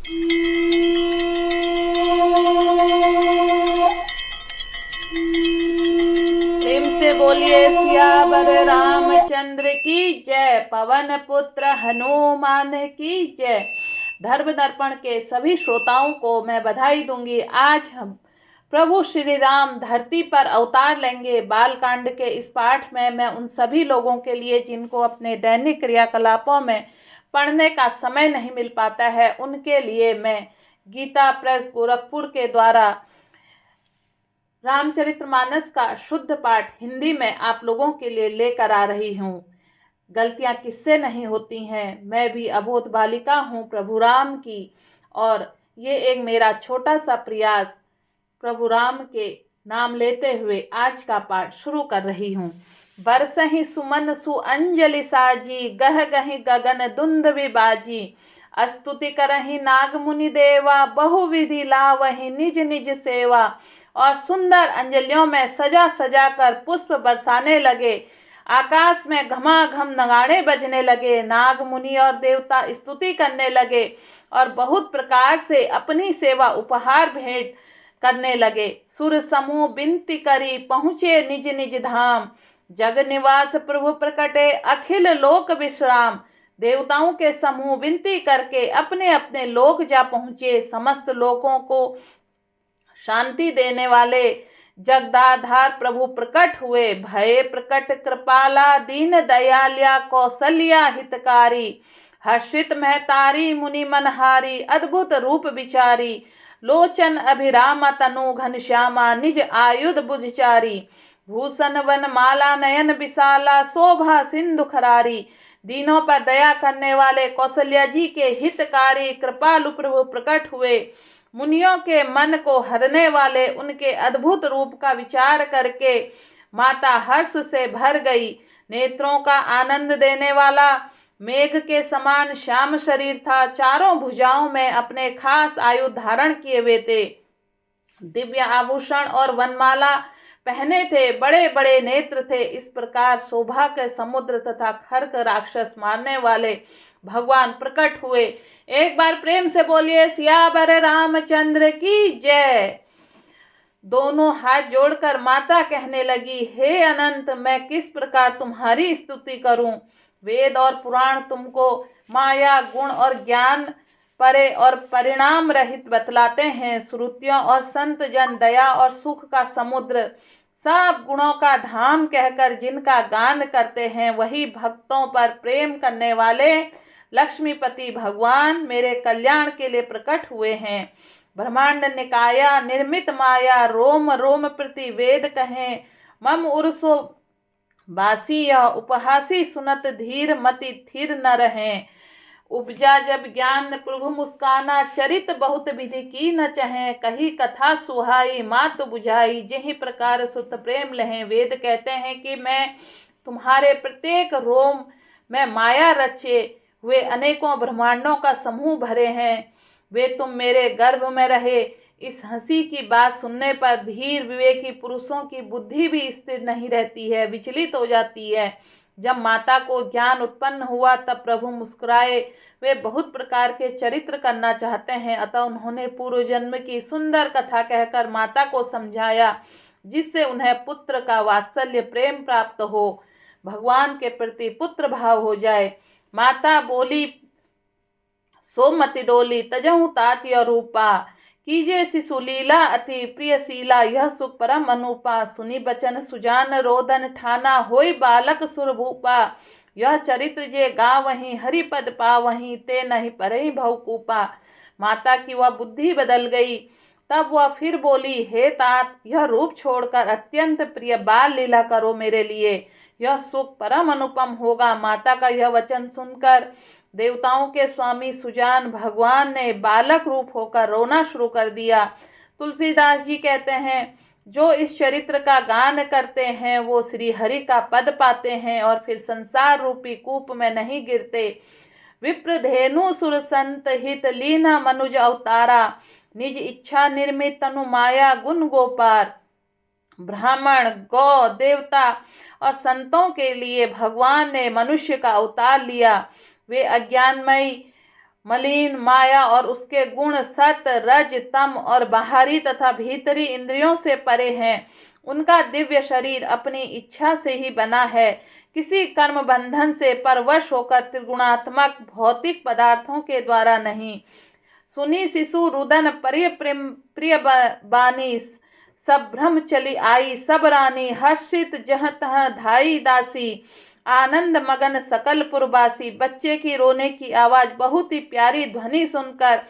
प्रेम से बोलिए सियावर रामचंद्र की जय। पवन पुत्र हनुमान की जय। धर्म दर्पण के सभी श्रोताओं को मैं बधाई दूंगी। आज हम प्रभु श्री राम धरती पर अवतार लेंगे। बालकांड के इस पाठ में मैं उन सभी लोगों के लिए जिनको अपने दैनिक क्रियाकलापों में पढ़ने का समय नहीं मिल पाता है, उनके लिए मैं गीता प्रेस गोरखपुर के द्वारा रामचरितमानस का शुद्ध पाठ हिंदी में आप लोगों के लिए लेकर आ रही हूँ। गलतियाँ किससे नहीं होती हैं, मैं भी अबोध बालिका हूँ प्रभु राम की। और ये एक मेरा छोटा सा प्रयास प्रभु राम के नाम लेते हुए आज का पाठ शुरू कर रही हूँ। बरसहि सुमन सुअंजलि साजी, गह गहि गगन दुंद विबाजी। स्तुति करहि नाग मुनि देवा, बहुविधि लावहि निज निज सेवा। और सुंदर अंजलियों में सजा सजा कर पुष्प बरसाने लगे। आकाश में घमाघम नगाड़े बजने लगे। नाग मुनि और देवता स्तुति करने लगे और बहुत प्रकार से अपनी सेवा उपहार भेंट करने लगे। सुर समूह बिनती करी, पहुँचे निज निज धाम। जग निवास प्रभु प्रकटे, अखिल लोक विश्राम। देवताओं के समूह विनती करके अपने अपने लोक जा पहुँचे। समस्त लोकों को शांति देने वाले जगदाधार प्रभु प्रकट हुए। भये प्रकट कृपाला, दीन दयाल्या कौशल्या हितकारी। हर्षित महतारी मुनि मनहारी, अद्भुत रूप विचारी। लोचन अभिरामा तनु घनश्यामा, निज आयुध बुझचारी। भूषण वन माला नयन विशाला, शोभा सिंधु खरारी। दीनों पर दया करने वाले कौशल्या जी के हितकारी कृपालु प्रभु प्रकट हुए। मुनियों के मन को हरने वाले उनके अद्भुत रूप का विचार करके माता हर्ष से भर गई। नेत्रों का आनंद देने वाला मेघ के समान श्याम शरीर था। चारों भुजाओं में अपने खास आयु धारण किए हुए थे। दिव्य आभूषण और वनमाला पहने थे। बड़े बड़े नेत्र थे। इस प्रकार शोभा के समुद्र तथा खर्क राक्षस मारने वाले भगवान प्रकट हुए। एक बार प्रेम से बोलिए सियावर रामचंद्र की जय। दोनों हाथ जोड़कर माता कहने लगी, हे अनंत, मैं किस प्रकार तुम्हारी स्तुति करूं। वेद और पुराण तुमको माया गुण और ज्ञान परे और परिणाम रहित बतलाते हैं। श्रुतियों और संत जन दया और सुख का समुद्र, सब गुणों का धाम कहकर जिनका गान करते हैं, वही भक्तों पर प्रेम करने वाले लक्ष्मीपति भगवान मेरे कल्याण के लिए प्रकट हुए हैं। ब्रह्मांड निकाया निर्मित माया, रोम रोम प्रति वेद कहें। मम उर्सो बासी यह उपहासी, सुनत धीर मति थिर न रहें। उपजा जब ज्ञान प्रभु मुस्काना, चरित बहुत विधि की न चहें। कही कथा सुहाई मात बुझाई, जेहि प्रकार सुत प्रेम लहें। वेद कहते हैं कि मैं तुम्हारे प्रत्येक रोम में माया रचे हुए अनेकों ब्रह्मांडों का समूह भरे हैं। वे तुम मेरे गर्भ में रहे। इस हंसी की बात सुनने पर धीर विवेकी पुरुषों की बुद्धि भी स्थिर नहीं रहती है, विचलित हो जाती है। जब माता को ज्ञान उत्पन्न हुआ तब प्रभु मुस्कुराए। वे बहुत प्रकार के चरित्र करना चाहते हैं, अतः उन्होंने पूर्व जन्म की सुंदर कथा कहकर माता को समझाया, जिससे उन्हें पुत्र का वात्सल्य प्रेम प्राप्त हो, भगवान के प्रति पुत्र भाव हो जाए। माता बोली, सोमति डोली तजहु ताति रूपा। कीजे शिशु लीला अति प्रियशीला, यह सुख परम अनुपा। सुनी बचन सुजान रोदन ठाना, होई बालक सुरभूपा। यह चरित्र जे गावहीं, हरिपद पावहीं, ते नहीं परहि भवकूपा। माता की वह बुद्धि बदल गई। तब वह फिर बोली, हे तात, यह रूप छोड़कर अत्यंत प्रिय बाल लीला करो मेरे लिए, यह सुख परम अनुपम होगा। माता का यह वचन सुनकर देवताओं के स्वामी सुजान भगवान ने बालक रूप होकर रोना शुरू कर दिया। तुलसीदास जी कहते हैं, जो इस चरित्र का गान करते हैं वो श्री हरि का पद पाते हैं और फिर संसार रूपी कूप में नहीं गिरते। विप्र धेनु सुर संत हित, लीना मनुज अवतारा। निज इच्छा निर्मित तनु माया, गुण गोपार। ब्राह्मण गौ देवता और संतों के लिए भगवान ने मनुष्य का अवतार लिया। वे अज्ञानमयी मलिन माया और उसके गुण सत रज तम और बाहरी तथा भीतरी इंद्रियों से परे हैं। उनका दिव्य शरीर अपनी इच्छा से ही बना है, किसी कर्म बंधन से परवश होकर त्रिगुणात्मक भौतिक पदार्थों के द्वारा नहीं। सुनी शिशु रुदन प्रिय बानी, सब भ्रम चली आई सब रानी, हर्षित जह तह धाई दासी, आनंद मगन सकल पुरबासी। बच्चे की रोने की आवाज बहुत ही प्यारी ध्वनि सुनकर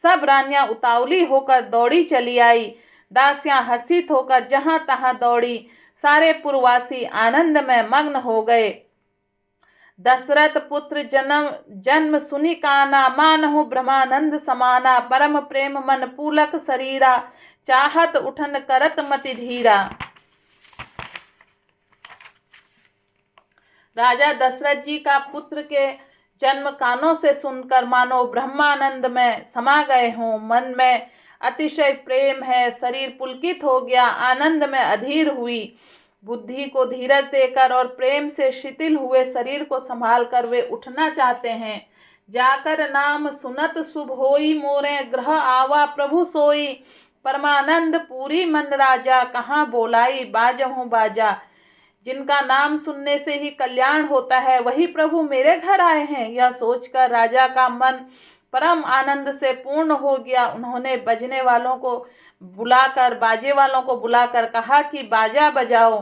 सब रानियां उतावली होकर दौड़ी चली आई। दासियां हर्षित होकर जहां तहां दौड़ी। सारे पुरवासी आनंद में मग्न हो गए। दशरथ पुत्र जन्म जन्म सुनि काना, मानहु ब्रह्मानंद समाना, परम प्रेम मन पूलक शरीरा, चाहत उठन करत मति धीरा। राजा दशरथ जी का पुत्र के जन्म कानों से सुनकर मानो ब्रह्मानंद में समा गए हों। मन में अतिशय प्रेम है, शरीर पुलकित हो गया, आनंद में अधीर हुई। बुद्धि को धीरज देकर और प्रेम से शिथिल हुए शरीर को संभाल कर वे उठना चाहते हैं। जाकर नाम सुनत शुभ होई, मोरे ग्रह आवा प्रभु सोई, परमानंद पूरी मन राजा, कहाँ बोलाई बाजहु बाजा। जिनका नाम सुनने से ही कल्याण होता है वही प्रभु मेरे घर आए हैं। यह सोचकर राजा का मन परम आनंद से पूर्ण हो गया। उन्होंने बजने वालों को बुलाकर बाजे वालों को बुलाकर कहा कि बाजा बजाओ।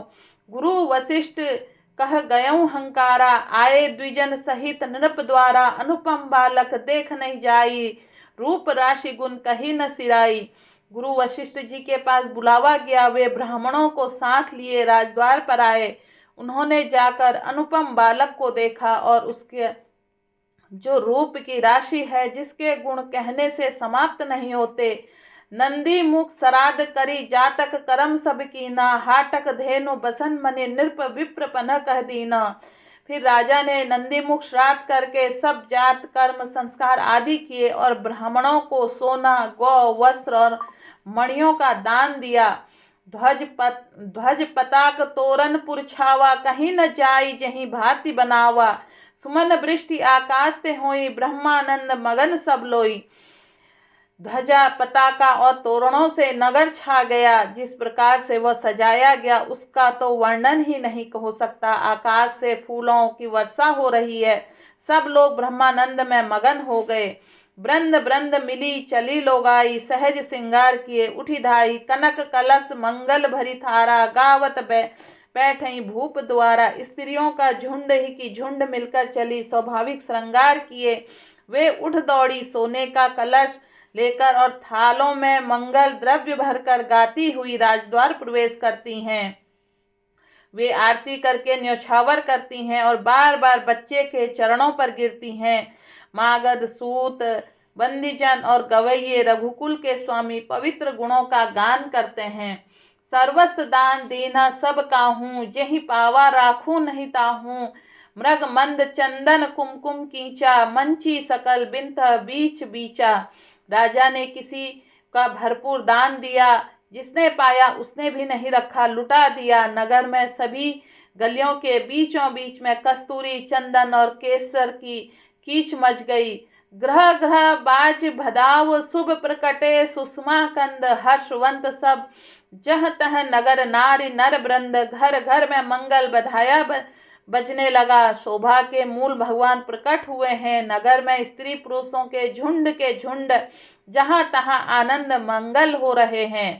गुरु वशिष्ठ कह गयऊं हंकारा, आए द्विजन सहित नृप द्वारा, अनुपम बालक देख नहीं जाई, रूप राशि गुण कही न सिराई। गुरु वशिष्ठ जी के पास बुलावा गया। वे ब्राह्मणों को साथ लिए राजद्वार पर आए। उन्होंने जाकर अनुपम बालक को देखा और उसके जो रूप की राशि है, जिसके गुण कहने से समाप्त नहीं होते। नंदी मुख सराद करी, जातक करम सब कीना, हाटक धेनु बसन मनि, नृप विप्र पन कह दीना। फिर राजा ने नंदी मुख श्राद्ध करके सब जात कर्म संस्कार आदि किए और ब्राह्मणों को सोना गौ वस्त्र और मणियों का दान दिया। ध्वज पताक तोरण पुरछावा, कहीं न जाई जहीं भांति बनावा, सुमन वृष्टि आकाश ते होई, ब्रह्मानंद मगन सब लोई। ध्वजा पताका और तोरणों से नगर छा गया। जिस प्रकार से वह सजाया गया उसका तो वर्णन ही नहीं हो सकता। आकाश से फूलों की वर्षा हो रही है। सब लोग ब्रह्मानंद में मगन हो गए। ब्रंद ब्रंद मिली चली लोगाई, सहज सिंगार किए उठी धाई, कनक कलश मंगल भरी थारा, गावत बैठई भूप द्वारा। स्त्रियों का झुंड ही की झुंड मिलकर चली, स्वाभाविक श्रृंगार किए वे उठ दौड़ी, सोने का कलश लेकर और थालों में मंगल द्रव्य भरकर गाती हुई राजद्वार प्रवेश करती हैं। वे आरती करके न्यौछावर करती हैं और बार बार बच्चे के चरणों पर गिरती हैं। मागध सूत बंदीजन और गवैये रघुकुल के स्वामी पवित्र गुणों का गान करते हैं। सर्वस्व दान दीना सब काहूँ, जेहि पावा राखू नहीं ताहूँ, मृग मंद चंदन कुमकुम कींचा, मंची सकल बिंत बीच बीचा। राजा ने किसी का भरपूर दान दिया, जिसने पाया उसने भी नहीं रखा, लुटा दिया। नगर में सभी गलियों के बीचों बीच में कस्तूरी चंदन और केसर की कीच मच गई। ग्रह ग्रह बाज भदाव शुभ प्रकटे, सुषमा कंद हर्षवंत सब, जह तह नगर नारी नर वृंद, घर घर में मंगल बधाया बजने लगा। शोभा के मूल भगवान प्रकट हुए हैं। नगर में स्त्री पुरुषों के झुंड जहां तहां आनंद मंगल हो रहे हैं।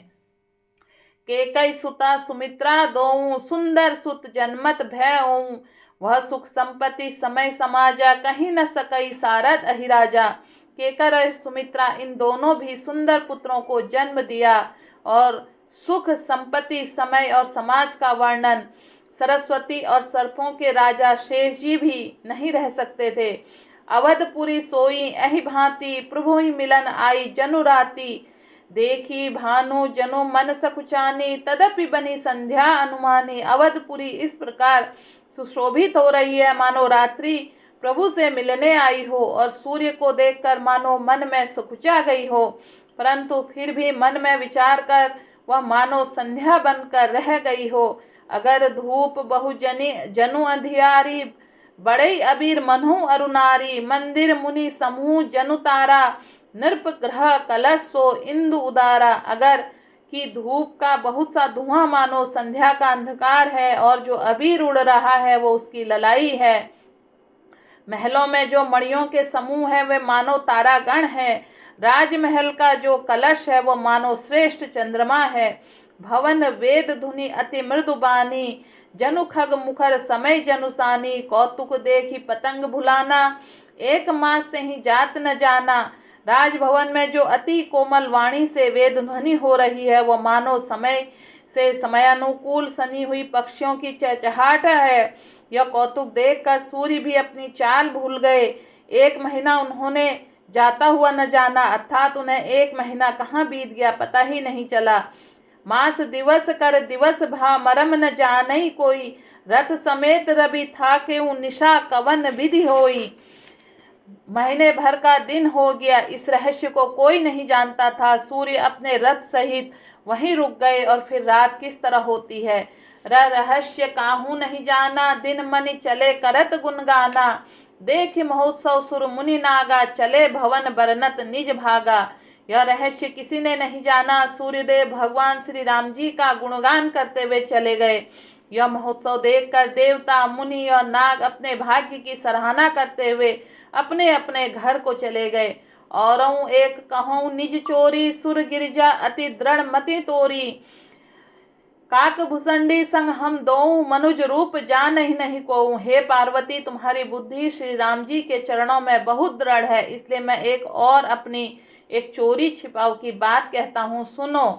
केकई सुता सुमित्रा दोऊ, सुंदर सुत जन्मत भयऊ, वह सुख संपत्ति समय समाजा, कहीं न सकई सारद अहिराजा। केकर और सुमित्रा इन दोनों भी सुंदर पुत्रों को जन्म दिया और सुख संपत्ति समय और समाज का वर्णन सरस्वती और सर्पों के राजा शेष जी भी नहीं रह सकते थे। अवधपुरी सोई एहि भांति, प्रभु ही मिलन आई जनु राती, देखी भानु जनु मन सकुचानी, तदपि बनी संध्या अनुमानी। अवधपुरी इस प्रकार सुशोभित हो रही है मानो रात्रि प्रभु से मिलने आई हो और सूर्य को देखकर मानो मन में सकुचा गई हो, परंतु फिर भी मन में विचार कर वह मानो संध्या बनकर रह गई हो। अगर धूप बहु जनु अंधियारी, बड़े अबीर मनु अरुनारी, मंदिर मुनि समूह जनु तारा, नृप ग्रह कलश सो इंदु उदारा। अगर कि धूप का बहुत सा धुआं मानो संध्या का अंधकार है, और जो अबीर उड़ रहा है वो उसकी ललाई है। महलों में जो मणियों के समूह है वे मानो तारागण है। राजमहल का जो कलश है वो मानो श्रेष्ठ चंद्रमा है। भवन वेद धुनि अति मृदुबानी, जनु खग मुखर समय जनुसानी। कौतुक देखी पतंग भुलाना, एक मास ते ही जात न जाना। राजभवन में जो अति कोमल वाणी से वेद ध्वनि हो रही है वो मानो समय से समयानुकूल सनी हुई पक्षियों की चहचहाट है। यह कौतुक देखकर सूर्य भी अपनी चाल भूल गए। 1 महीना उन्होंने जाता हुआ न जाना, अर्थात उन्हें 1 महीना कहाँ बीत गया पता ही नहीं चला। मास दिवस कर दिवस भा मरम न जानई कोई, रथ समेत रवि था केउ निशा कवन विधि होई। महीने भर का दिन हो गया, इस रहस्य को कोई नहीं जानता था। सूर्य अपने रथ सहित वहीं रुक गए, और फिर रात किस तरह होती है। रहस्य काहू नहीं जाना, दिन मनि चले करत गुनगाना। देख महोत्सव सुर मुनि नागा, चले भवन बरनत निज भागा। यह रहस्य किसी ने नहीं जाना। सूर्यदेव भगवान श्री राम जी का गुणगान करते हुए चले गए। यह महोत्सव देखकर देवता मुनि और नाग अपने भाग्य की सराहना करते हुए अपने अपने घर को चले गए। औरऊ एक कहूँ निज चोरी, सुर गिरिजा अति दृढ़ मति तोरी। काक भुसंडी संग हम दो, मनुज रूप जान ही नहीं को। हे पार्वती, तुम्हारी बुद्धि श्री राम जी के चरणों में बहुत दृढ़ है, इसलिए मैं एक और अपनी एक चोरी छिपाव की बात कहता हूँ, सुनो।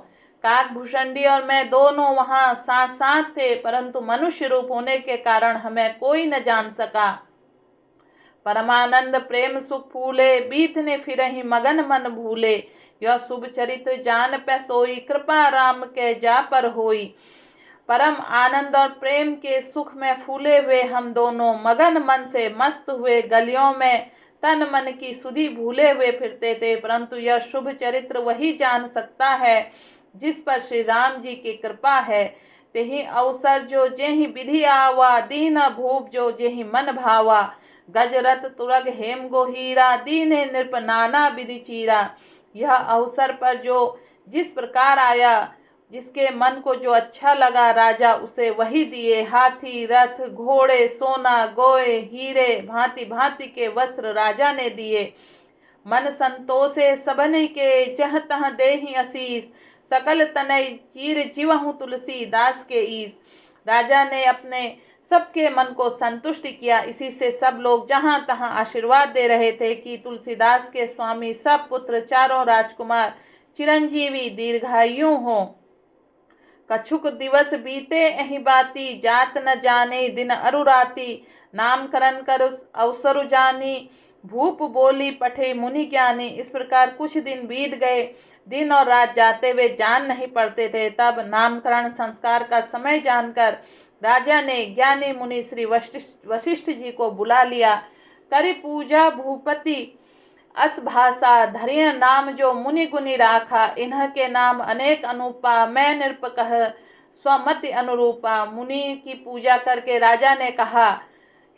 काक भुसंडी और मैं दोनों वहां साथ साथ थे, परंतु मनुष्य रूप होने के कारण हमें कोई न जान सका। परमानंद प्रेम सुख फूले, बीतने फिरहि मगन मन भूले। यह शुभ चरित्र जान पे सोई, कृपा राम के जा पर होई। परम आनंद और प्रेम के सुख में फूले हुए हम दोनों मगन मन से मस्त हुए गलियों में तन मन की सुधि भूले हुए फिरते थे, परंतु यह शुभ चरित्र वही जान सकता है जिस पर श्री राम जी की कृपा है। तेहि अवसर जो जेहि विधि आवा, दीन भूप जो जेहि मन भावा। गजरत तुरग हेम गोहीरा, दीने नृप नाना विधि चीरा। यह अवसर पर जो जिस प्रकार आया, जिसके मन को जो अच्छा लगा, राजा उसे वही दिए। हाथी रथ घोड़े सोना गोए हीरे, भांति भांति के वस्त्र राजा ने दिए। मन संतोषे सबन के, जह तह देहि असीस। सकल तनय चीर जीवहु तुलसी दास के ईस। राजा ने अपने सबके मन को संतुष्ट किया। इसी से सब लोग जहां तहां आशीर्वाद दे रहे थे कि तुलसीदास के स्वामी सब पुत्र चारों राजकुमार चिरंजीवी दीर्घायु हो। कछुक दिवस बीते एहि बाती, जात न जाने दिन अरुराती। नामकरण कर अवसरु जानी, भूप बोली पठे मुनि ज्ञानी। इस प्रकार कुछ दिन बीत गए। दिन और रात जाते वे जान नहीं पड़ते थे। तब नामकरण संस्कार का समय जानकर राजा ने ज्ञानी मुनि श्री वशिष्ठ जी को बुला लिया। करी पूजा भूपति अस भाषा, धरिय नाम जो मुनि गुनि राखा। इन्ह के नाम अनेक अनुपा, मैं नृप कह स्वमति अनुरूपा। मुनि की पूजा करके राजा ने कहा,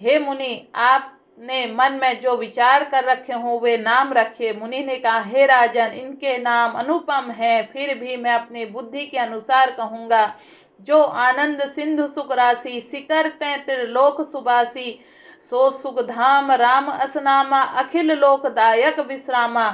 हे मुनि, आपने मन में जो विचार कर रखे हो वे नाम रखे। मुनि ने कहा, हे राजन, इनके नाम अनुपम हैं, फिर भी मैं अपनी बुद्धि के अनुसार कहूँगा। जो आनंद सिंधु सुख राशि, सिकर तैं त्रिलोक सुबासी। सो सुख धाम राम असनामा, अखिल लोकदायक विश्रामा।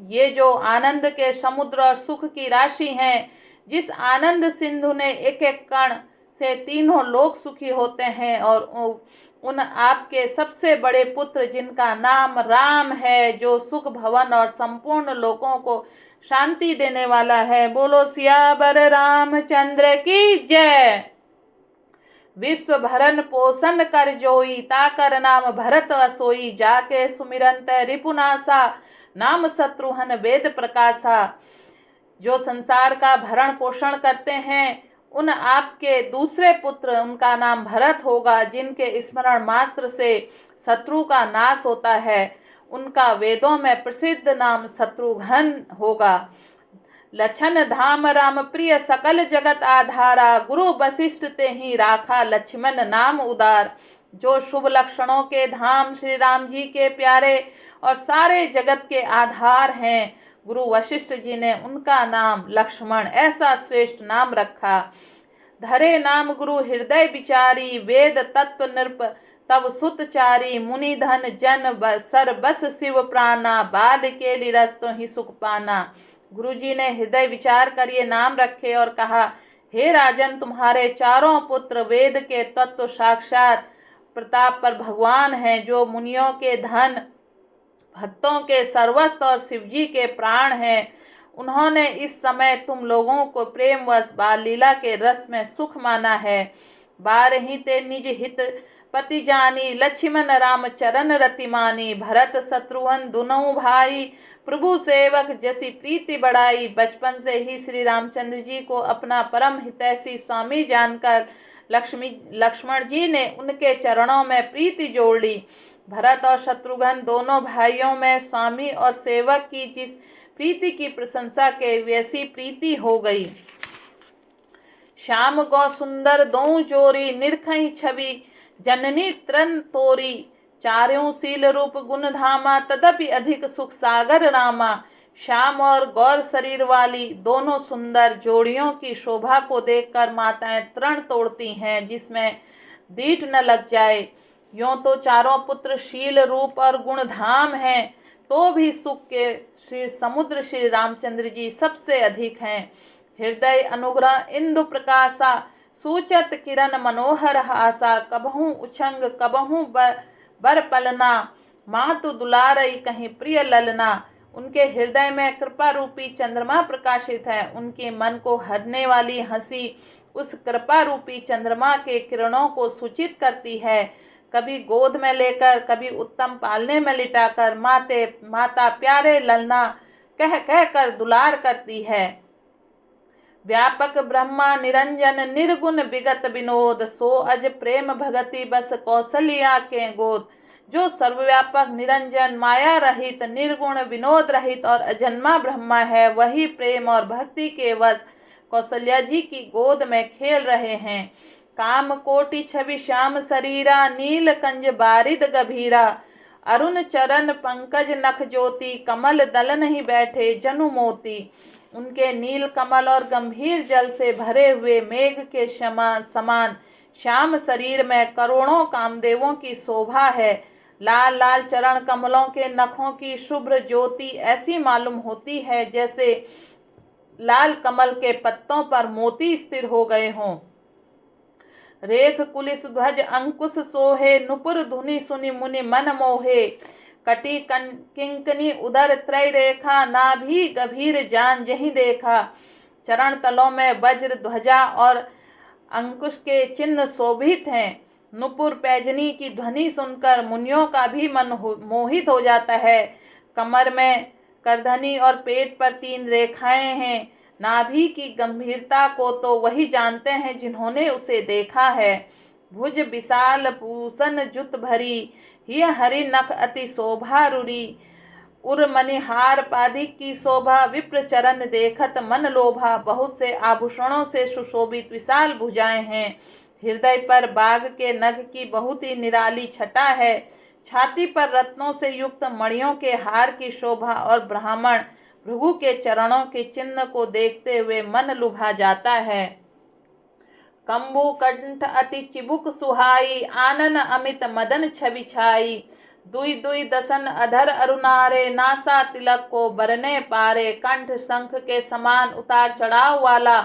ये जो आनंद के समुद्र और सुख की राशि हैं, जिस आनंद सिंधु ने एक एक कण से तीनों लोक सुखी होते हैं, और उन आपके सबसे बड़े पुत्र जिनका नाम राम है, जो सुख भवन और संपूर्ण लोकों को शांति देने वाला है। बोलो सियावर रामचंद्र की जय। विश्व भरन पोषण कर जोई, ताकर नाम भरत असोई। जाके सुमिरंत रिपुनासा, नाम शत्रुहन वेद प्रकाशा। जो संसार का भरण पोषण करते हैं, उन आपके दूसरे पुत्र, उनका नाम भरत होगा, जिनके स्मरण मात्र से शत्रु का नाश होता है। उनका वेदों में प्रसिद्ध नाम शत्रुघ्न होगा। लछन धाम राम प्रिय, सकल जगत आधारा। गुरु वशिष्ठ ते ही राखा, लक्ष्मण नाम उदार। जो शुभ लक्षणों के धाम श्री राम जी के प्यारे और सारे जगत के आधार हैं। गुरु वशिष्ठ जी ने उनका नाम लक्ष्मण ऐसा श्रेष्ठ नाम रखा। धरे नाम गुरु हृदय विचारी, वेद तत्व निरप तब सुतचारी, मुनि धन जन सर बस शिव प्राणा, बाल के लिरस तो ही सुख पाना। गुरु जी ने हृदय विचार कर ये नाम रखे और कहा, हे राजन, तुम्हारे चारों पुत्र वेद के तत्व साक्षात प्रताप पर भगवान हैं, जो मुनियों के धन, भक्तों के सर्वस्व और शिवजी के प्राण हैं। उन्होंने इस समय तुम लोगों को प्रेमवश बाल लीला के रस में सुख माना है। बारही ते निज हित पति जानी, लक्ष्मण राम चरण रति मानी, भरत शत्रुघ्न दुनऊ भाई, प्रभु सेवक जैसी प्रीति बढ़ाई। बचपन से ही श्री रामचंद्र जी को अपना परम हितैषी स्वामी जानकर लक्ष्मण जी ने उनके चरणों में प्रीति जोड़ ली। भरत और शत्रुघ्न दोनों भाइयों में स्वामी और सेवक की जिस प्रीति की प्रशंसा के वैसी प्रीति हो गई। श्याम गौ सुंदर दो जोरी, निरखई छवि जननी त्रन तोरी, चारों शील रूप गुण धामा, तदपि अधिक सुख सागर रामा। श्याम और गौर शरीर वाली दोनों सुंदर जोड़ियों की शोभा को देखकर माताएं तृण तोड़ती हैं, जिसमें दीठ न लग जाए। यों तो चारों पुत्र शील रूप और गुण धाम हैं, तो भी सुख के श्री समुद्र श्री रामचंद्र जी सबसे अधिक हैं। हृदय अनुग्रह इंदु प्रकाशा, सूचत किरण मनोहर हासा, कबहू उछंग कबहू बर पलना, मातु दुलारई कहीं प्रिय ललना। उनके हृदय में कृपा रूपी चंद्रमा प्रकाशित है। उनके मन को हरने वाली हंसी उस कृपा रूपी चंद्रमा के किरणों को सूचित करती है। कभी गोद में लेकर, कभी उत्तम पालने में लिटाकर माता प्यारे ललना कह कह कर दुलार करती है। व्यापक ब्रह्मा निरंजन निर्गुण विगत विनोद, सो अज प्रेम भगति बस कौशल्या के गोद। जो सर्वव्यापक निरंजन माया रहित निर्गुण विनोद रहित और अजन्मा ब्रह्मा है, वही प्रेम और भक्ति के वश कौशल्या जी की गोद में खेल रहे हैं। काम कोटि छवि श्याम शरीरा, नील कंज बारिद गभीरा, अरुण चरण पंकज नख ज्योति, कमल दल नहीं बैठे जनु मोती। उनके नील कमल और गंभीर जल से भरे हुए मेघ के समान श्याम शरीर में करोड़ों कामदेवों की शोभा है। लाल लाल चरण कमलों के नखों की शुभ्र ज्योति ऐसी मालूम होती है जैसे लाल कमल के पत्तों पर मोती स्थिर हो गए हों। रेख कुलिस ध्वज अंकुश सोहे, नुपुर धुनि सुनि मुनि मन मोहे, कटी किंकनी उदर त्रय रेखा, नाभि गभीर जान जहीं देखा। चरण तलों में वज्र ध्वजा और अंकुश के चिन्ह शोभित हैं। नुपुर पैजनी की ध्वनि सुनकर मुनियों का भी मन मोहित हो जाता है। कमर में करधनी और पेट पर 3 रेखाएं हैं। नाभि की गंभीरता को तो वही जानते हैं जिन्होंने उसे देखा है। भुज विशाल पूषण जुत भरी, हिय हरि नख अति शोभा रुरी, उर मणिहार पादिक की शोभा, विप्र चरण देखत मन लोभा। बहुत से आभूषणों से सुशोभित विशाल भुजाएं हैं। हृदय पर बाघ के नख की बहुत ही निराली छटा है। छाती पर रत्नों से युक्त मणियों के हार की शोभा और ब्राह्मण भृगु के चरणों के चिन्ह को देखते हुए मन लुभा जाता है। कंबु कंठ अति चिबुक सुहाई, आनन अमित मदन छवि छाई, दुई दुई दसन अधर अरुणारे, नासा तिलक को बरने पारे। कंठ शंख के समान उतार चढ़ाव वाला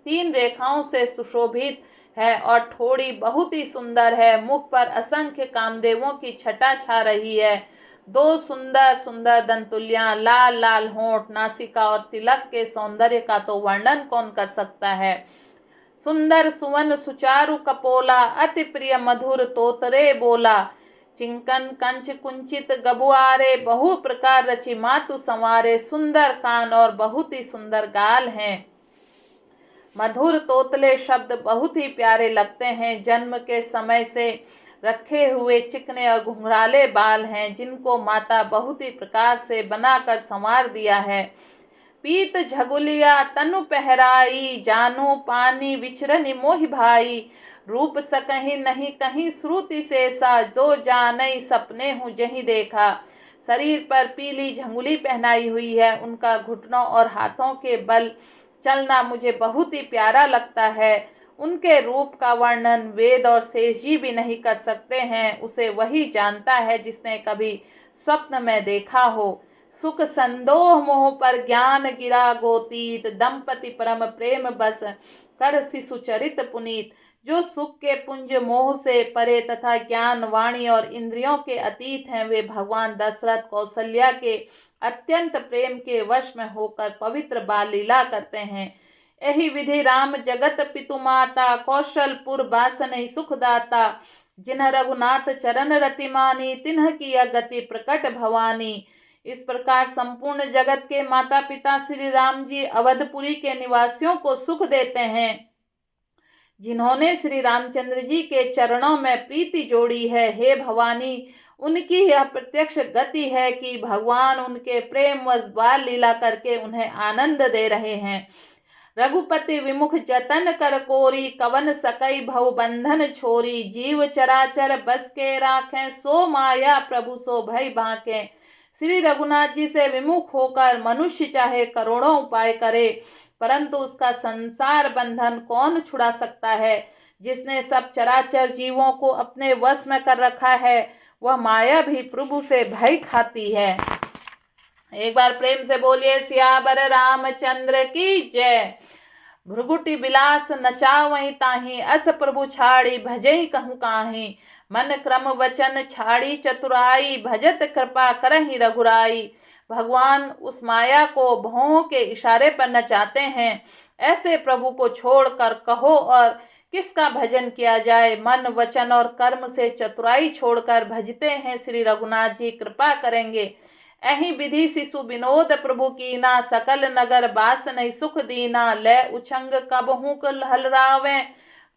3 रेखाओं से सुशोभित है और ठोड़ी बहुत ही सुंदर है। मुख पर असंख्य कामदेवों की छटा छा रही है। 2 सुंदर सुंदर दंतुलियां, लाल लाल होंठ, नासिका और तिलक के सौंदर्य का तो वर्णन कौन कर सकता है। सुंदर सुवन सुचारु कपोला, अति प्रिय मधुर तोतरे बोला, चिंकन कंच कुंचित गबुआरे, बहु प्रकार रचि मातु संवारे। सुंदर कान और बहुत ही सुंदर गाल हैं। मधुर तोतले शब्द बहुत ही प्यारे लगते हैं। जन्म के समय से रखे हुए चिकने और घुंघराले बाल हैं, जिनको माता बहुत ही प्रकार से बनाकर संवार दिया है। पीत झगुलिया तनु पहराई, जानू पानी विचरनि मोहि भाई, रूप सकहि नहीं कहीं श्रुति शेषा, जो जानई सपने हूँ जहीं देखा। शरीर पर पीली झंगुली पहनाई हुई है, उनका घुटनों और हाथों के बल चलना मुझे बहुत ही प्यारा लगता है। उनके रूप का वर्णन वेद और शेष जी भी नहीं कर सकते हैं। उसे वही जानता है जिसने कभी स्वप्न में देखा हो। सुख संदोह मोह पर ज्ञान गिरा गोतीत, दंपति परम प्रेम बस कर शिशु चरित पुनीत। जो सुख के पुंज मोह से परे तथा ज्ञान वाणी और इंद्रियों के अतीत हैं, वे भगवान दशरथ कौशल्या के अत्यंत प्रेम के वश में होकर पवित्र बाल लीला करते हैं। यही विधि राम जगत पितु माता, कौशलपुर बासनहि सुखदाता। जिन्ह रघुनाथ चरण रति मानी, तिन्ह की गति प्रकट भवानी। इस प्रकार संपूर्ण जगत के माता पिता श्री राम जी अवधपुरी के निवासियों को सुख देते हैं। जिन्होंने श्री रामचंद्र जी के चरणों में प्रीति जोड़ी है, हे भवानी, उनकी यह प्रत्यक्ष गति है कि भगवान उनके प्रेमवश बाल लीला करके उन्हें आनंद दे रहे हैं। रघुपति विमुख जतन कर कोरी, कवन सकई भव बंधन छोरी। जीव चराचर बस के राखें, सो माया प्रभु सो भय बांके। श्री रघुनाथ जी से विमुख होकर मनुष्य चाहे करोड़ों उपाय करे, परंतु उसका संसार बंधन कौन छुड़ा सकता है। जिसने सब चराचर जीवों को अपने वश में कर रखा है, वह माया भी प्रभु से भय खाती है। एक बार प्रेम से बोलिए सियावर रामचंद्र की जय। भृगुटी बिलास नचावई ताही, अस प्रभु छाड़ी भजई कहूँ काहीं। मन क्रम वचन छाड़ी चतुराई, भजत कृपा करहि रघुराई। भगवान उस माया को भौं के इशारे पर नचाते हैं। ऐसे प्रभु को छोड़कर कहो और किसका भजन किया जाए। मन वचन और कर्म से चतुराई छोड़कर भजते हैं श्री रघुनाथ जी, कृपा करेंगे। अहि विधि शिशु विनोद प्रभु कीना, सकल नगर बास नहीं सुख दीना। ले उछंग कबहू हलरावें,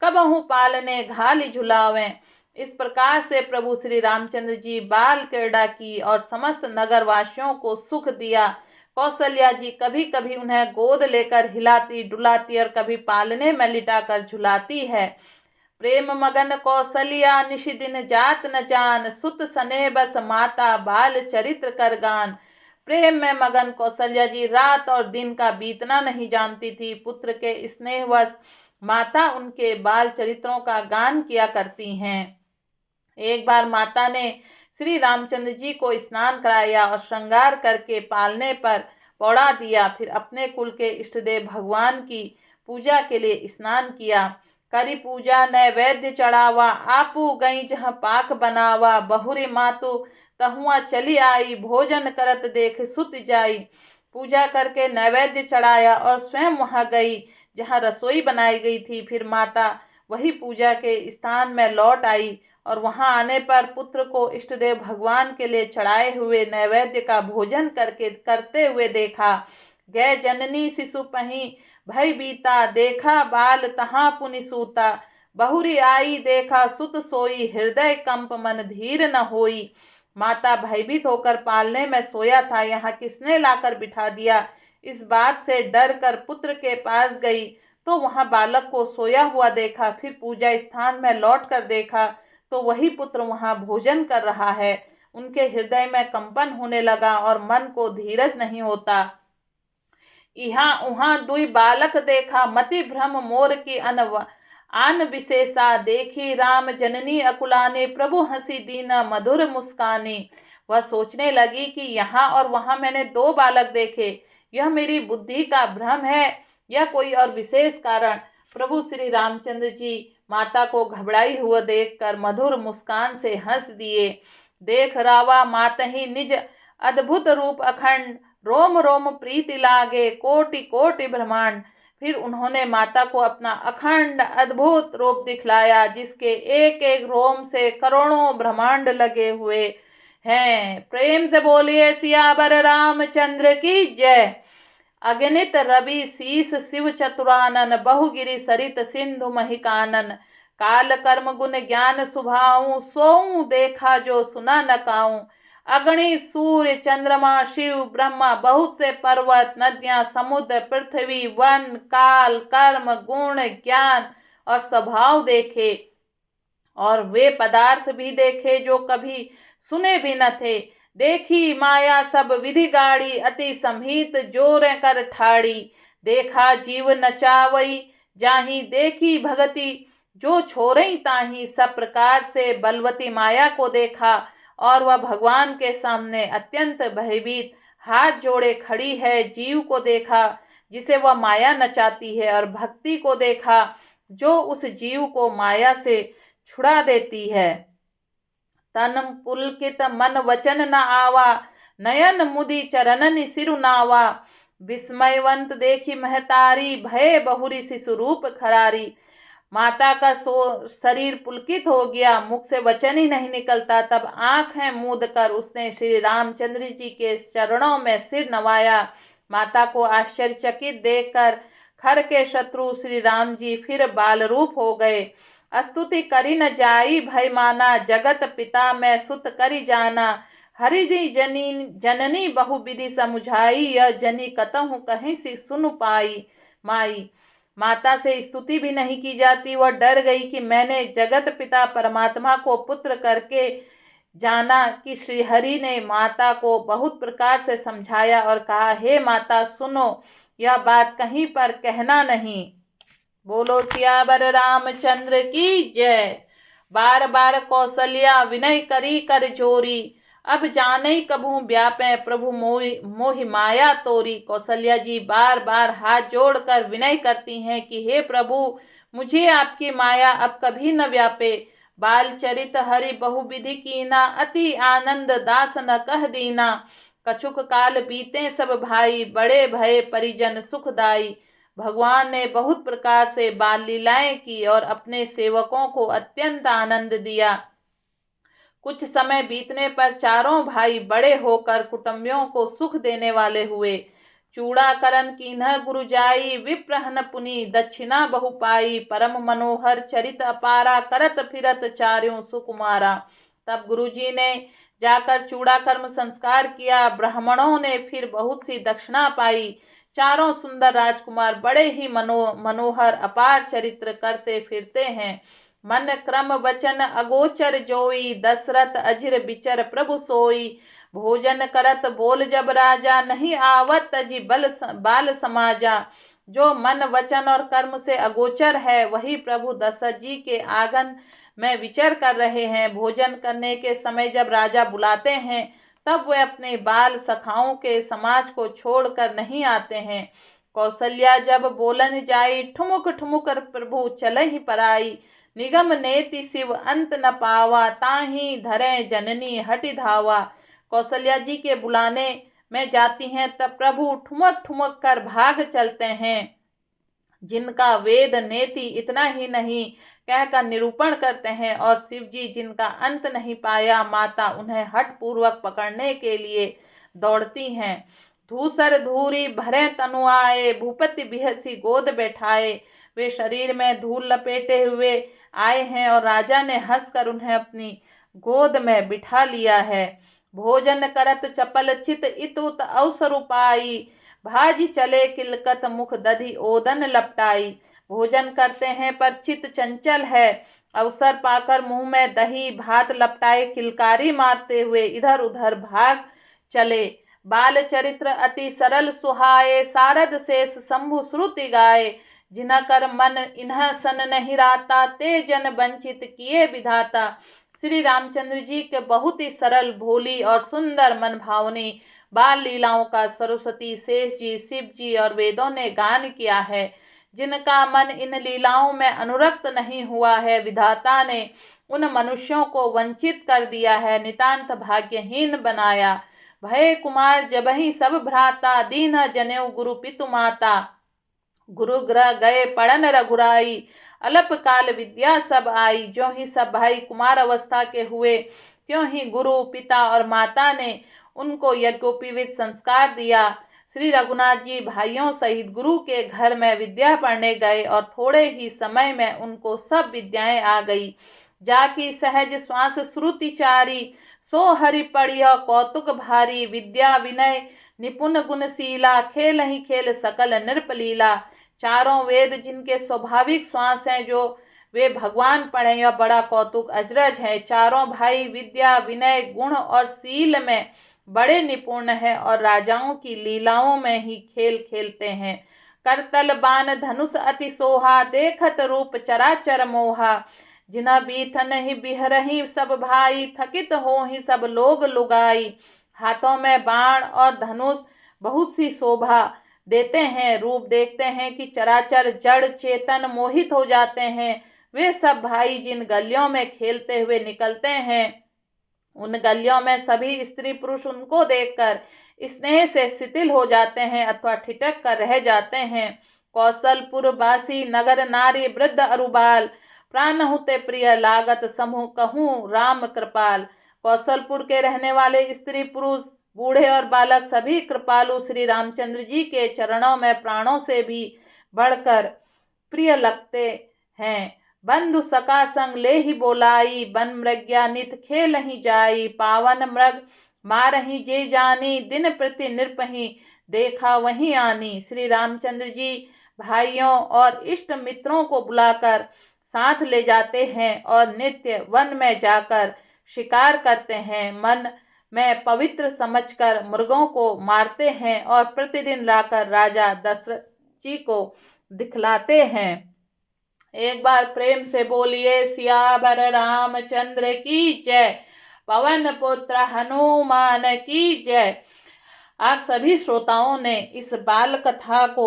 कबहू पालने घाली झुलावें। इस प्रकार से प्रभु श्री रामचंद्र जी बाल क्रीड़ा की और समस्त नगरवासियों को सुख दिया। कौशल्या जी कभी कभी उन्हें गोद लेकर हिलाती डुलाती और कभी पालने में लिटाकर झुलाती है। प्रेम मगन कौशल्या निशि दिन जात न जान, सुत सने बस माता बाल चरित्र कर गान। प्रेम में मगन कौशल्या जी रात और दिन का बीतना नहीं जानती थी। पुत्र के स्नेहवश माता उनके बाल चरित्रों का गान किया करती हैं। एक बार माता ने श्री रामचंद्र जी को स्नान कराया और श्रृंगार करके पालने पर पौड़ा दिया। फिर अपने कुल के इष्टदेव भगवान की पूजा के लिए स्नान किया। करी पूजा नैवेद्य चढ़ावा, आपू गई जहाँ पाक बनावा। बहुरी मातु तहुआ चली आई, भोजन करत देख सुत जाई। पूजा करके नैवेद्य चढ़ाया और स्वयं वहां गई जहाँ रसोई बनाई गई थी। फिर माता वही पूजा के स्थान में लौट आई और वहां आने पर पुत्र को इष्टदेव भगवान के लिए चढ़ाए हुए नैवेद्य का भोजन करते हुए देखा। गए जननी शिशु पही भय बीता, देखा बाल तहाँ पुनि सूता। बहुरी आई देखा सुत सोई, हृदय कंप मन धीर न होई। माता भयभीत होकर पालने में सोया था, यहाँ किसने लाकर बिठा दिया। इस बात से डर कर पुत्र के पास गई तो वहां बालक को सोया हुआ देखा। फिर पूजा स्थान में लौट कर देखा तो वही पुत्र वहां भोजन कर रहा है। उनके हृदय में कंपन होने लगा और मन को धीरज नहीं होता। यहाँ उहाँ दुई बालक देखा, मति भ्रम मोर की आन विशेषा। देखी राम जननी अकुलाने, प्रभु हंसी दीना मधुर मुस्कानी। वह सोचने लगी कि यहाँ और वहां मैंने दो बालक देखे, यह मेरी बुद्धि का भ्रम है या कोई और विशेष कारण। प्रभु श्री रामचंद्र जी माता को घबराई हुआ देखकर मधुर मुस्कान से हंस दिए। देख रावा मातहि निज अद्भुत रूप अखंड, रोम रोम प्रीति लागे कोटि कोटि ब्रह्मांड। फिर उन्होंने माता को अपना अखंड अद्भुत रूप दिखलाया, जिसके एक एक रोम से करोड़ों ब्रह्मांड लगे हुए हैं। प्रेम से बोलिए सियावर रामचंद्र की जय। अगणित रवि शीस शिव चतुरानन, बहुगिरि सरित सिंधु महिकानन। काल कर्म गुण ज्ञान सुभाऊं, सोऊं देखा जो सुना न काऊं। अगणित सूर्य चंद्रमा शिव ब्रह्मा, बहुत से पर्वत नदियां समुद्र पृथ्वी वन काल कर्म गुण ज्ञान और स्वभाव देखे और वे पदार्थ भी देखे जो कभी सुने भी न थे। देखी माया सब विधि गाड़ी, अति संहित जोर कर ठाड़ी। देखा जीव नचावई, जाही देखी भगति, जो छोरई ताही। सब प्रकार से बलवती माया को देखा और वह भगवान के सामने अत्यंत भयभीत हाथ जोड़े खड़ी है। जीव को देखा जिसे वह माया नचाती है, और भक्ति को देखा जो उस जीव को माया से छुड़ा देती है। तन पुलकित मन वचन न आवा, नयन मुदि चरणन सिरु नावा। विस्मयवंत देखी महतारी, भय बहुरी शिशु रूप खरारी। माता का शरीर पुलकित हो गया, मुख से वचन ही नहीं निकलता। तब आंखें मूंद कर उसने श्री रामचंद्र जी के चरणों में सिर नवाया। माता को आश्चर्यचकित देखकर खर के शत्रु श्री राम जी फिर बाल रूप हो गए। स्तुति करी न जाई भय माना, जगत पिता मैं सुत करी जाना। हरि जी जननी बहु विधि समुझाई, यह जनी कतहु कहीं से सुन पाई। माई माता से स्तुति भी नहीं की जाती। वह डर गई कि मैंने जगत पिता परमात्मा को पुत्र करके जाना कि श्रीहरि ने माता को बहुत प्रकार से समझाया और कहा, हे माता सुनो, यह बात कहीं पर कहना नहीं। बोलो सियावर रामचंद्र की जय। बार बार कौशल्या विनय करी कर जोरी, अब जाने कभू व्यापे प्रभु मोहि माया तोरी। कौशल्या जी बार बार हाथ जोड़कर विनय करती हैं कि हे प्रभु, मुझे आपकी माया अब कभी न व्यापे। बाल चरित हरि बहुविधि कीना, अति आनंद दास न कह दीना। कछुक काल बीते सब भाई, बड़े भय परिजन सुखदाई। भगवान ने बहुत प्रकार से बाल लीलाएं की और अपने सेवकों को अत्यंत आनंद दिया। कुछ समय बीतने पर चारों भाई बड़े होकर कुटुंबियों को सुख देने वाले हुए। चूड़ाकरण कीन्ह गुरु जाई, विप्रहन पुनि दक्षिणा बहु पाई। परम मनोहर चरित अपारा, करत फिरत चार्यों सुकुमारा। तब गुरुजी ने जाकर चूड़ाकर्म संस्कार किया। ब्राह्मणों ने फिर बहुत सी दक्षिणा पाई। चारों सुंदर राजकुमार बड़े ही मनोहर अपार चरित्र करते फिरते हैं। मन क्रम वचन अगोचर जोई, दशरथ अजिर बिचर प्रभु सोई। भोजन करत बोल जब राजा, नहीं आवत तजी बाल समाजा। जो मन वचन और कर्म से अगोचर है, वही प्रभु दशरथ जी के आंगन में विचर कर रहे हैं। भोजन करने के समय जब राजा बुलाते हैं, तब वे अपने बाल सखाओं के समाज को छोड़कर नहीं आते हैं। कौशल्या जब बोलन जाई, ठुमुक ठुमुक प्रभु चले ही पराई। निगम नेति शिव अंत न पावा, ताही धरे जननी हटि धावा। कौशल्या जी के बुलाने में जाती हैं, तब प्रभु ठुमक ठुमक कर भाग चलते हैं। जिनका वेद नेति इतना ही नहीं कहकर निरूपण करते हैं, और शिव जी जिनका अंत नहीं पाया, माता उन्हें हठ पूर्वक पकड़ने के लिए दौड़ती हैं। धूसर धूरी भरे तनु आए, भूपति बिहसी गोद बैठाए। वे शरीर में धूल लपेटे हुए आए हैं और राजा ने हंसकर उन्हें अपनी गोद में बिठा लिया है। भोजन करत चपल चित इतुत अवसर पाई, भाजी चले किलकत मुख दधि ओदन लपटाई। भोजन करते हैं पर चित चंचल है, अवसर पाकर मुंह में दही भात लपटाए किलकारी मारते हुए इधर उधर भाग चले। बाल चरित्र अति सरल सुहाए, सारद शेष शंभु श्रुति गाए। जिन्ह कर मन इन्ह सन नहीं राता, ते जन वंचित किए विधाता। श्री रामचंद्र जी के बहुत ही सरल, भोली और सुंदर मन भावनी बाल लीलाओं का सरस्वती, शेष जी, शिव जी और वेदों ने गान किया है। जिनका मन इन लीलाओं में अनुरक्त नहीं हुआ है, विधाता ने उन मनुष्यों को वंचित कर दिया है, नितांत भाग्यहीन बनाया। भय कुमार जबहि सब भ्राता, दीन जनेऊ गुरु पितु माता। गुरु ग्रह गए पढ़न रघुराई, अल्प काल विद्या सब आई। जो ही सब भाई कुमार अवस्था के हुए, त्यों ही गुरु पिता और माता ने उनको यज्ञोपवीत संस्कार दिया। श्री रघुनाथ जी भाइयों सहित गुरु के घर में विद्या पढ़ने गए और थोड़े ही समय में उनको सब विद्याएं आ गई। जाकी सहज श्वास श्रुति चारी, सो हरि पढ़िय कौतुक भारी। विद्या विनय निपुण गुणशीला, खेल ही खेल सकल नृपलीला। चारों वेद जिनके स्वाभाविक श्वास हैं, जो वे भगवान पढ़े, यह बड़ा कौतुक अजरज है। चारों भाई विद्या, विनय, गुण और शील में बड़े निपुण है और राजाओं की लीलाओं में ही खेल खेलते हैं। करतल बाण धनुष अति सोहा, देखत रूप चराचर मोहा। जिन्ह बीथन ही बिहरही सब भाई, थकित हो ही सब लोग लुगाई। हाथों में बाण और धनुष बहुत सी शोभा देते हैं। रूप देखते हैं कि चराचर जड़ चेतन मोहित हो जाते हैं। वे सब भाई जिन गलियों में खेलते हुए निकलते हैं, उन गलियों में सभी स्त्री पुरुष उनको देखकर स्नेह से शिथिल हो जाते हैं अथवा ठिठक कर रह जाते हैं। कौशलपुर वासी नगर नारी वृद्ध अरुबाल, प्राण हुते प्रिय लागत समूह कहूँ राम कृपाल। कौशलपुर के रहने वाले स्त्री पुरुष, बूढ़े और बालक सभी कृपालु श्री रामचंद्र जी के चरणों में प्राणों से भी बढ़कर प्रिय लगते हैं। बंधु सका संग ले ही बोलाई, बन मृग्या नित खेल ही जाई। पावन मृग मारही जे जानी, दिन प्रति नृपही देखा वहीं आनी। श्री रामचंद्र जी भाइयों और इष्ट मित्रों को बुलाकर साथ ले जाते हैं और नित्य वन में जाकर शिकार करते हैं। मन में पवित्र समझकर मृगों को मारते हैं और प्रतिदिन लाकर राजा दशरथ जी को दिखलाते हैं। एक बार प्रेम से बोलिए सियावर रामचंद्र की जय, पवन पुत्र हनुमान की जय। आप सभी श्रोताओं ने इस बाल कथा को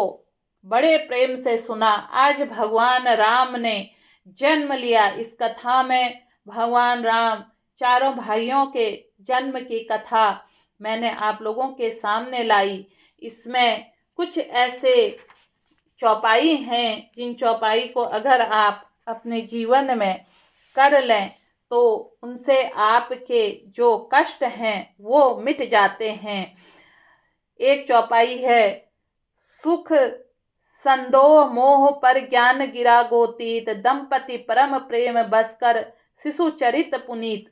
बड़े प्रेम से सुना। आज भगवान राम ने जन्म लिया। इस कथा में भगवान राम चारों भाइयों के जन्म की कथा मैंने आप लोगों के सामने लाई। इसमें कुछ ऐसे चौपाई हैं जिन चौपाई को अगर आप अपने जीवन में कर लें तो उनसे आपके जो कष्ट हैं वो मिट जाते हैं। एक चौपाई है, सुख संदोह मोह पर ज्ञान गिरा गोतीत, दंपति परम प्रेम बसकर शिशु चरित पुनीत।